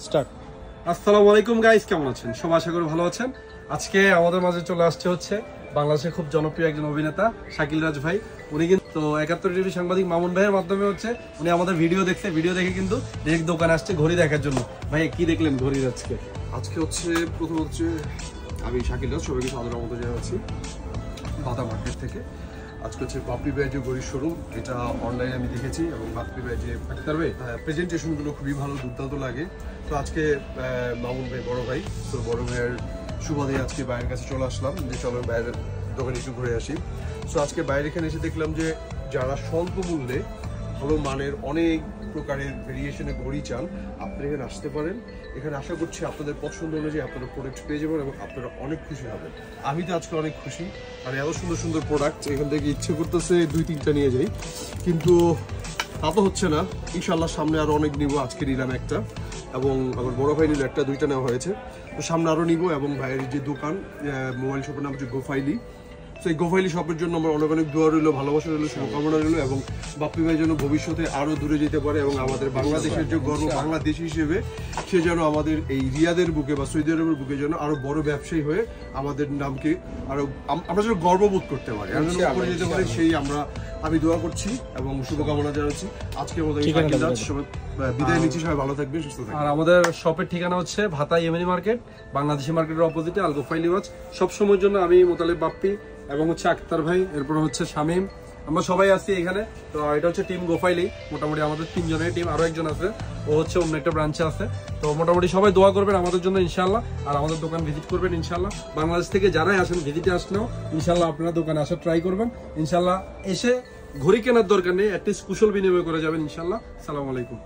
Start. আসসালামু আলাইকুম guys, কেমন আছেন সবাই? আশা করি ভালো আছেন। আজকে আমাদের মাঝে চলে আসছে হচ্ছে বাংলাদেশের খুব জনপ্রিয় একজন অভিনেতা শাকিল রাজ ভাই। উনি কিন্তু ৭১ টিভি সাংবাদিক মামুন ভাইয়ের মাধ্যমে হচ্ছে উনি আমাদের ভিডিও দেখে কিন্তু ডিরেক্ট দোকানে আসছে ঘড়ি দেখার জন্য। ভাই কি দেখলেন ঘড়ির আজকে? আজকে হচ্ছে প্রথম হচ্ছে আমি শাকিল রাজ, সবাইকে সাধারণ মতো জানাচ্ছি বাদা মার্কেট থেকে। আজকে হচ্ছে বাপ্পি ভাই যে ঘড়ির শোরুম, এটা অনলাইনে আমি দেখেছি এবং বাপ্পি ভাই যে প্রেজেন্টেশনগুলো খুবই ভালো, দুর্দান্ত লাগে। তো আজকে মামুন ভাই বড় ভাই, তো বড় ভাইয়ের সুবাদে আজকে ভাইয়ের কাছে চলে আসলাম যে চলো বাইরের দোকানে একটু ঘুরে আসি। সো আজকে বাইরে এখানে এসে দেখলাম যে যারা স্বল্প মূল্যে ভালো মানের অনেক প্রকারের ভেরিয়েশনের ঘড়ি চান, আপনারা এখানে আসতে পারেন। এখানে আশা করছি আপনাদের পছন্দ অনুযায়ী আপনারা প্রোডাক্ট পেয়ে যাবেন এবং আপনারা অনেক খুশি হবেন। আমি তো আজকে অনেক খুশি, মানে এত সুন্দর সুন্দর প্রোডাক্ট এখান থেকে ইচ্ছে করতেছে 2-3টা নিয়ে যাই, কিন্তু তা তো হচ্ছে না। ইনশাল্লাহ সামনে আরও অনেক নিব। আজকে নিলাম একটা এবং আমার বড় ভাই নিল একটা, 2টা নেওয়া হয়েছে। তো সামনে আরও নিব। এবং ভাইয়ের যে দোকান মোবাইল শপের নাম হচ্ছে গোফাইলি। তো এই গোফাইলি শপের জন্য আমার অনেক অনেক দোয়া রইল, ভালোবাসা রইল, শুভকামনা রইল এবং বাপ্পি ভাই যেন ভবিষ্যতে আরও দূরে যেতে পারে এবং আমাদের বাংলাদেশের যে গর্ব বাংলাদেশি হিসেবে সে যেন আমাদের এই রিয়াদের বুকে বা সৌদি আরবের বুকে যেন আরও বড় ব্যবসায়ী হয়ে আমাদের নামকে আরও আমরা যেন গর্ববোধ করতে পারি, আমরা যেন উপরে যেতে পারি, সেই আমি দোয়া করছি এবং শুভকামনা জানাচ্ছি। আজকের মতো সবাই বিদায় নিচ্ছি, সবাই ভালো থাকবে, সুস্থ থাকবে। আর আমাদের শপের ঠিকানা হচ্ছে ভাতা ইয়েমেনি মার্কেট, বাংলাদেশি মার্কেটের অপোজিটে আল গোফাইলি ওয়াচ। সবসময়ের জন্য আমি মোতালেব বাপ্পি এবং হচ্ছে আক্তার ভাই, এরপর হচ্ছে শামীম, আমরা সবাই আছি এখানে। তো এটা হচ্ছে টিম গোফাইলি, মোটামুটি আমাদের 3 জনের টিম, আরো একজন আছে, ও হচ্ছে অন্য একটা ব্রাঞ্চে আছে। তো মোটামুটি সবাই দোয়া করবেন আমাদের জন্য ইনশাল্লাহ, আর আমাদের দোকান ভিজিট করবেন ইনশাল্লাহ। বাংলাদেশ থেকে যারাই আসেন ভিজিটে আসলেও ইনশাল্লাহ আপনারা দোকানে আসার ট্রাই করবেন ইনশাল্লাহ। এসে ঘড়ি কেনার দরকার নেই, অ্যাটলিস্ট কুশল বিনিময় করে যাবেন ইনশাল্লাহ। আসসালামু আলাইকুম।